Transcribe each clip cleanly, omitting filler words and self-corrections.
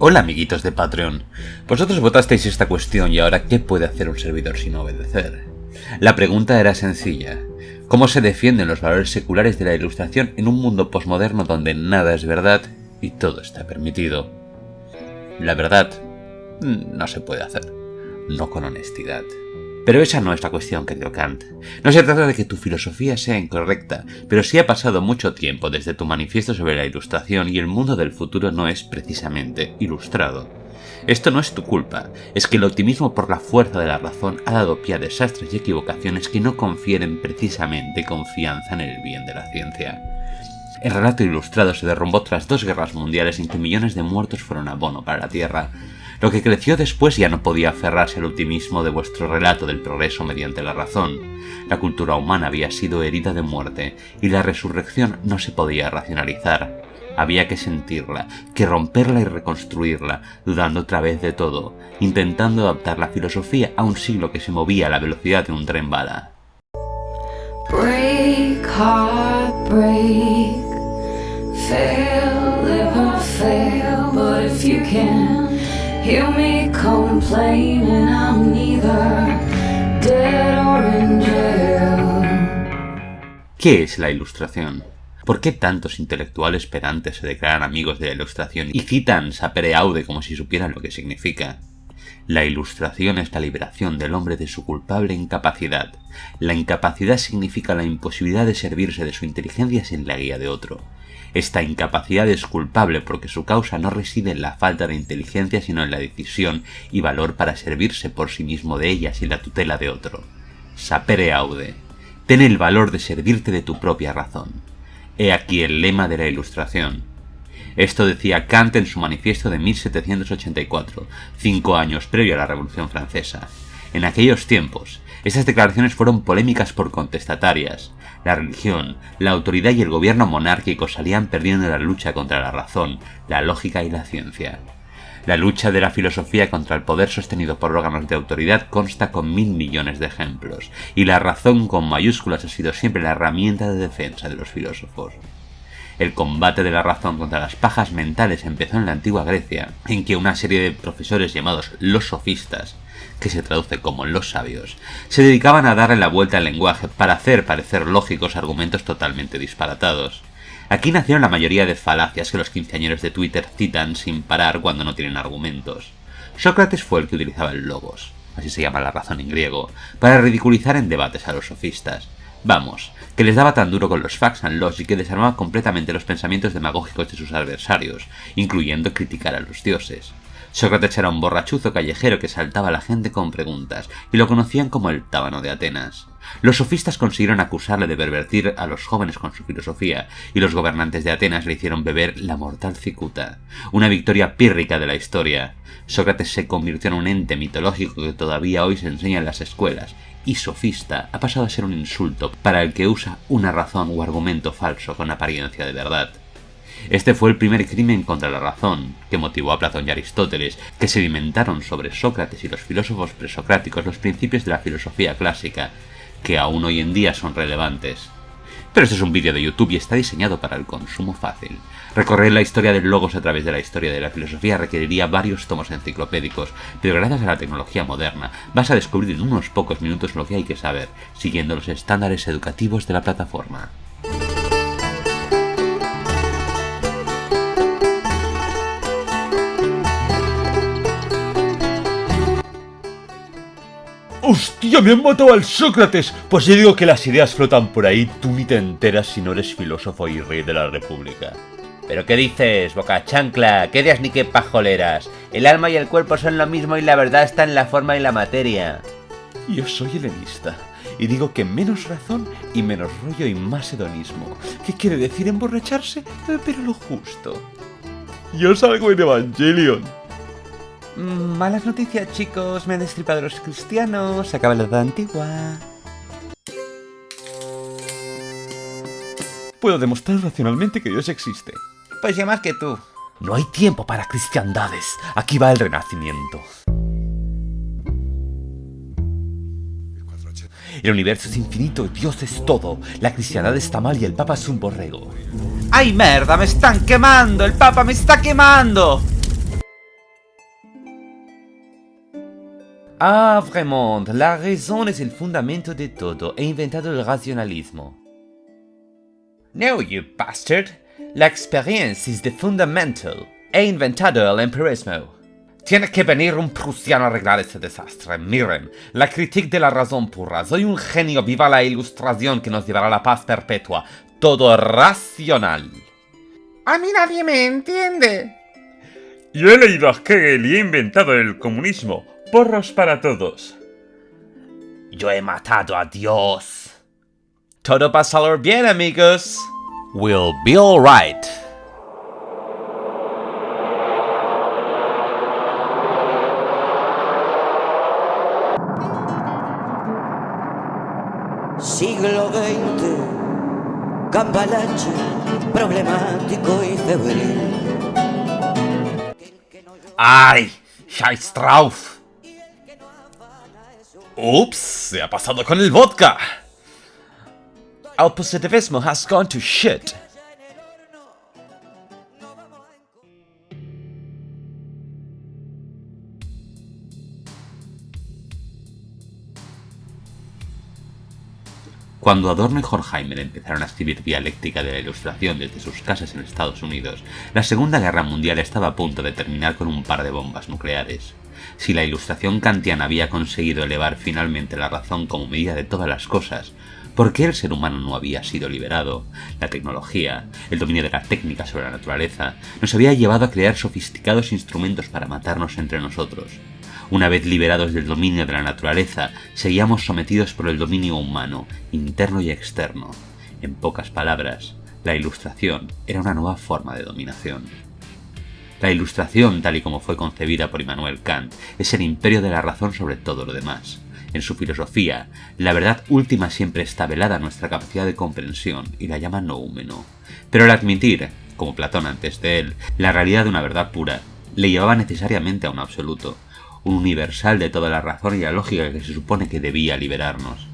Hola amiguitos de Patreon, vosotros votasteis esta cuestión y ahora ¿qué puede hacer un servidor sin obedecer? La pregunta era sencilla: ¿cómo se defienden los valores seculares de la ilustración en un mundo posmoderno donde nada es verdad y todo está permitido? La verdad no se puede hacer, no con honestidad. Pero esa no es la cuestión que dio Kant. No se trata de que tu filosofía sea incorrecta, pero sí ha pasado mucho tiempo desde tu manifiesto sobre la ilustración y el mundo del futuro no es precisamente ilustrado. Esto no es tu culpa, es que el optimismo por la fuerza de la razón ha dado pie a desastres y equivocaciones que no confieren precisamente confianza en el bien de la ciencia. El relato ilustrado se derrumbó tras 2 guerras mundiales en que millones de muertos fueron abono para la Tierra. Lo que creció después ya no podía aferrarse al optimismo de vuestro relato del progreso mediante la razón. La cultura humana había sido herida de muerte, y la resurrección no se podía racionalizar. Había que sentirla, que romperla y reconstruirla, dudando otra vez de todo, intentando adaptar la filosofía a un siglo que se movía a la velocidad de un tren bala. Break, heart, break. Fail, live or fail, but if you can hear me complaining, I'm neither dead or in jail. ¿Qué es la ilustración? ¿Por qué tantos intelectuales pedantes se declaran amigos de la ilustración y citan sapere aude como si supieran lo que significa? La ilustración es la liberación del hombre de su culpable incapacidad. La incapacidad significa la imposibilidad de servirse de su inteligencia sin la guía de otro. Esta incapacidad es culpable porque su causa no reside en la falta de inteligencia sino en la decisión y valor para servirse por sí mismo de ella sin la tutela de otro. Sapere aude. Ten el valor de servirte de tu propia razón. He aquí el lema de la ilustración. Esto decía Kant en su manifiesto de 1784, 5 años previo a la Revolución Francesa. En aquellos tiempos, estas declaraciones fueron polémicas por contestatarias. La religión, la autoridad y el gobierno monárquico salían perdiendo la lucha contra la razón, la lógica y la ciencia. La lucha de la filosofía contra el poder sostenido por órganos de autoridad consta con 1000 millones de ejemplos, y la razón con mayúsculas ha sido siempre la herramienta de defensa de los filósofos. El combate de la razón contra las pajas mentales empezó en la antigua Grecia, en que una serie de profesores llamados los sofistas, que se traduce como los sabios, se dedicaban a darle la vuelta al lenguaje para hacer parecer lógicos argumentos totalmente disparatados. Aquí nacieron la mayoría de falacias que los quinceañeros de Twitter citan sin parar cuando no tienen argumentos. Sócrates fue el que utilizaba el logos, así se llama la razón en griego, para ridiculizar en debates a los sofistas. Vamos, que les daba tan duro con los facts and logic que desarmaba completamente los pensamientos demagógicos de sus adversarios, incluyendo criticar a los dioses. Sócrates era un borrachuzo callejero que saltaba a la gente con preguntas, y lo conocían como el tábano de Atenas. Los sofistas consiguieron acusarle de pervertir a los jóvenes con su filosofía, y los gobernantes de Atenas le hicieron beber la mortal cicuta, una victoria pírrica de la historia. Sócrates se convirtió en un ente mitológico que todavía hoy se enseña en las escuelas, y sofista ha pasado a ser un insulto para el que usa una razón o argumento falso con apariencia de verdad. Este fue el primer crimen contra la razón, que motivó a Platón y Aristóteles, que sedimentaron sobre Sócrates y los filósofos presocráticos los principios de la filosofía clásica, que aún hoy en día son relevantes. Pero este es un vídeo de YouTube y está diseñado para el consumo fácil. Recorrer la historia del logos a través de la historia de la filosofía requeriría varios tomos enciclopédicos, pero gracias a la tecnología moderna vas a descubrir en unos pocos minutos lo que hay que saber, siguiendo los estándares educativos de la plataforma. ¡Hostia, me han matado al Sócrates! Pues yo digo que las ideas flotan por ahí, tú ni te enteras si no eres filósofo y rey de la república. ¿Pero qué dices, boca chancla? ¿Qué ideas ni qué pajoleras? El alma y el cuerpo son lo mismo y la verdad está en la forma y la materia. Yo soy helenista, y digo que menos razón y menos rollo y más hedonismo. ¿Qué quiere decir emborracharse? Pero lo justo. Yo salgo en Evangelion. Malas noticias, chicos. Me han destripado los cristianos. Se acaba la edad antigua. Puedo demostrar racionalmente que Dios existe. Pues ya más que tú. No hay tiempo para cristiandades. Aquí va el renacimiento. El universo es infinito, Dios es todo. La cristiandad está mal y el Papa es un borrego. ¡Ay, merda! ¡Me están quemando! ¡El Papa me está quemando! Ah, vraiment, la razón es el fundamento de todo. He inventado el racionalismo. No, you bastard. La experiencia es the fundamental. He inventado el empirismo. Tiene que venir un prusiano a arreglar este desastre. Miren, la crítica de la razón pura. Soy un genio, viva la ilustración que nos llevará a la paz perpetua. Todo racional. A mí nadie me entiende. Yo he leído a Hegel y he inventado el comunismo. Porros para todos. Yo he matado a Dios. Todo va a salir bien, amigos. We'll be all right. Siglo XX, cambalache, problemático y febril. ¡Ay! ¡Scheiß drauf! ¡Ups! Se ha pasado con el vodka. El positivismo has gone to shit. Cuando Adorno y Horkheimer empezaron a escribir dialéctica de la Ilustración desde sus casas en Estados Unidos, la Segunda Guerra Mundial estaba a punto de terminar con un par de bombas nucleares. Si la Ilustración kantiana había conseguido elevar finalmente la razón como medida de todas las cosas, ¿por qué el ser humano no había sido liberado? La tecnología, el dominio de la técnica sobre la naturaleza, nos había llevado a crear sofisticados instrumentos para matarnos entre nosotros. Una vez liberados del dominio de la naturaleza, seguíamos sometidos por el dominio humano, interno y externo. En pocas palabras, la Ilustración era una nueva forma de dominación. La Ilustración, tal y como fue concebida por Immanuel Kant, es el imperio de la razón sobre todo lo demás. En su filosofía, la verdad última siempre está velada a nuestra capacidad de comprensión y la llama noúmeno. Pero al admitir, como Platón antes de él, la realidad de una verdad pura, le llevaba necesariamente a un absoluto, un universal de toda la razón y la lógica que se supone que debía liberarnos.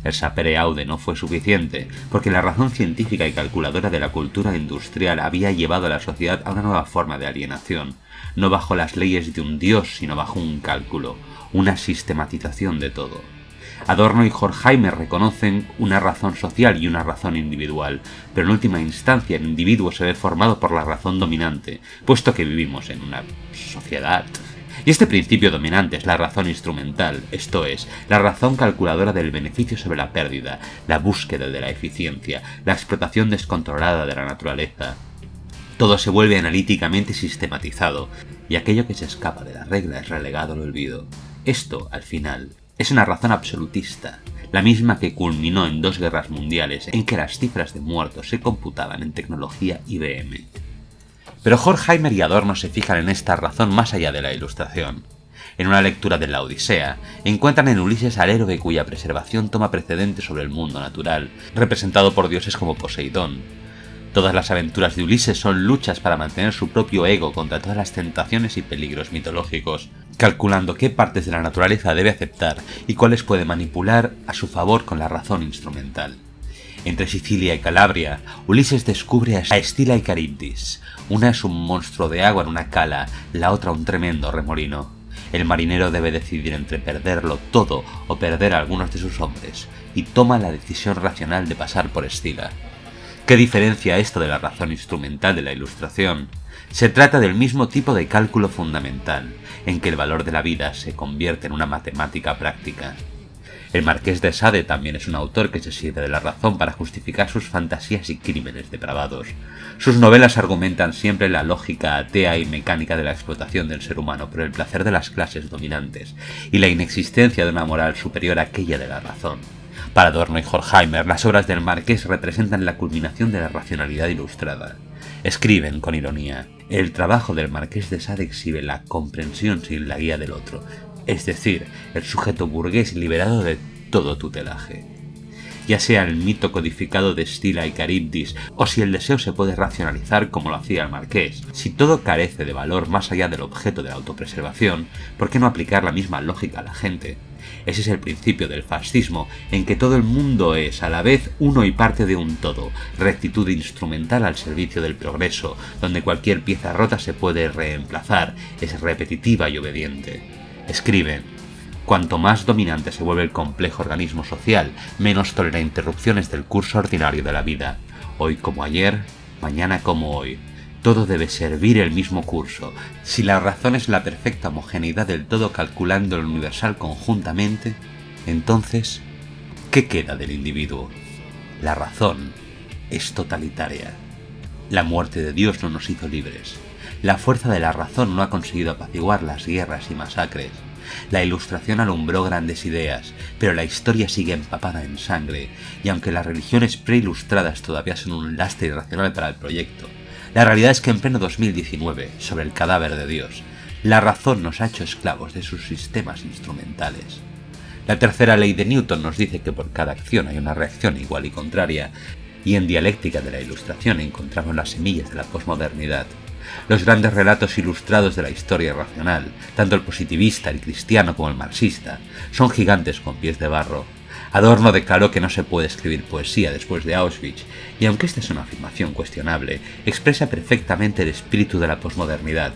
El sapere aude no fue suficiente, porque la razón científica y calculadora de la cultura industrial había llevado a la sociedad a una nueva forma de alienación, no bajo las leyes de un dios, sino bajo un cálculo, una sistematización de todo. Adorno y Horkheimer reconocen una razón social y una razón individual, pero en última instancia el individuo se ve formado por la razón dominante, puesto que vivimos en una sociedad. Y este principio dominante es la razón instrumental, esto es, la razón calculadora del beneficio sobre la pérdida, la búsqueda de la eficiencia, la explotación descontrolada de la naturaleza. Todo se vuelve analíticamente sistematizado, y aquello que se escapa de la regla es relegado al olvido. Esto, al final, es una razón absolutista, la misma que culminó en 2 guerras mundiales en que las cifras de muertos se computaban en tecnología IBM. Pero Horkheimer y Adorno se fijan en esta razón más allá de la Ilustración. En una lectura de la Odisea, encuentran en Ulises al héroe cuya preservación toma precedente sobre el mundo natural, representado por dioses como Poseidón. Todas las aventuras de Ulises son luchas para mantener su propio ego contra todas las tentaciones y peligros mitológicos, calculando qué partes de la naturaleza debe aceptar y cuáles puede manipular a su favor con la razón instrumental. Entre Sicilia y Calabria, Ulises descubre a Escila y Caribdis. Una es un monstruo de agua en una cala, la otra un tremendo remolino. El marinero debe decidir entre perderlo todo o perder a algunos de sus hombres, y toma la decisión racional de pasar por Escila. ¿Qué diferencia esto de la razón instrumental de la Ilustración? Se trata del mismo tipo de cálculo fundamental, en que el valor de la vida se convierte en una matemática práctica. El Marqués de Sade también es un autor que se sirve de la razón para justificar sus fantasías y crímenes depravados. Sus novelas argumentan siempre la lógica atea y mecánica de la explotación del ser humano por el placer de las clases dominantes y la inexistencia de una moral superior a aquella de la razón. Para Adorno y Horkheimer, las obras del Marqués representan la culminación de la racionalidad ilustrada. Escriben con ironía: el trabajo del Marqués de Sade exhibe la comprensión sin la guía del otro, es decir, el sujeto burgués liberado de todo tutelaje. Ya sea el mito codificado de Escila y Caribdis, o si el deseo se puede racionalizar como lo hacía el Marqués, si todo carece de valor más allá del objeto de la autopreservación, ¿por qué no aplicar la misma lógica a la gente? Ese es el principio del fascismo, en que todo el mundo es a la vez uno y parte de un todo, rectitud instrumental al servicio del progreso, donde cualquier pieza rota se puede reemplazar, es repetitiva y obediente. Escriben: Cuanto más dominante se vuelve el complejo organismo social, menos tolera interrupciones del curso ordinario de la vida. Hoy como ayer, mañana como hoy. Todo debe servir el mismo curso. Si la razón es la perfecta homogeneidad del todo calculando lo universal conjuntamente, entonces, ¿qué queda del individuo? La razón es totalitaria. La muerte de Dios no nos hizo libres. La fuerza de la razón no ha conseguido apaciguar las guerras y masacres. La Ilustración alumbró grandes ideas, pero la historia sigue empapada en sangre, y aunque las religiones preilustradas todavía son un lastre irracional para el proyecto, la realidad es que en pleno 2019, sobre el cadáver de Dios, la razón nos ha hecho esclavos de sus sistemas instrumentales. La tercera ley de Newton nos dice que por cada acción hay una reacción igual y contraria, y en Dialéctica de la Ilustración encontramos las semillas de la posmodernidad. Los grandes relatos ilustrados de la historia racional, tanto el positivista, el cristiano como el marxista, son gigantes con pies de barro. Adorno declaró que no se puede escribir poesía después de Auschwitz, y aunque esta es una afirmación cuestionable, expresa perfectamente el espíritu de la posmodernidad.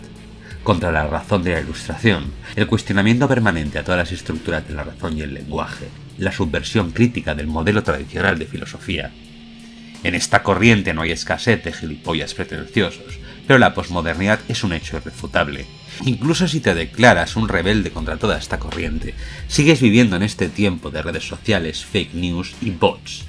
Contra la razón de la Ilustración, el cuestionamiento permanente a todas las estructuras de la razón y el lenguaje, la subversión crítica del modelo tradicional de filosofía. En esta corriente no hay escasez de gilipollas pretenciosos, pero la posmodernidad es un hecho irrefutable. Incluso si te declaras un rebelde contra toda esta corriente, sigues viviendo en este tiempo de redes sociales, fake news y bots.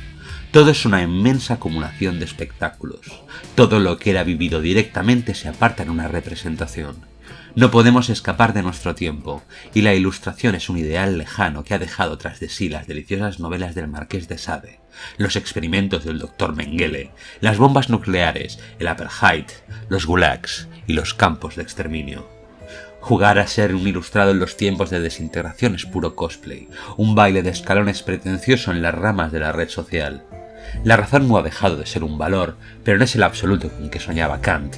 Todo es una inmensa acumulación de espectáculos. Todo lo que era vivido directamente se aparta en una representación. No podemos escapar de nuestro tiempo, y la Ilustración es un ideal lejano que ha dejado tras de sí las deliciosas novelas del Marqués de Sade, los experimentos del Dr. Mengele, las bombas nucleares, el apartheid, los gulags y los campos de exterminio. Jugar a ser un ilustrado en los tiempos de desintegración es puro cosplay, un baile de escalones pretencioso en las ramas de la red social. La razón no ha dejado de ser un valor, pero no es el absoluto con que soñaba Kant.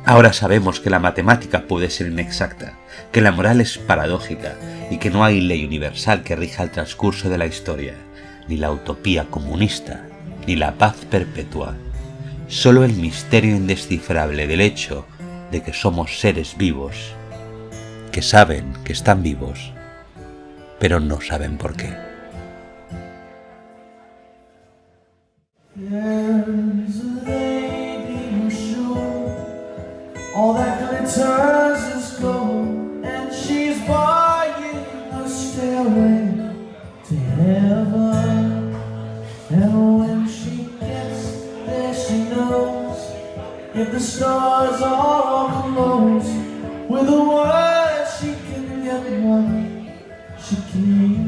Ahora sabemos que la matemática puede ser inexacta, que la moral es paradójica y que no hay ley universal que rija el transcurso de la historia, ni la utopía comunista, ni la paz perpetua. Solo el misterio indescifrable del hecho de que somos seres vivos, que saben que están vivos, pero no saben por qué. All that glitters is gold, and she's buying a stairway to heaven. And when she gets there, she knows if the stars are close, with a word she can get what she can.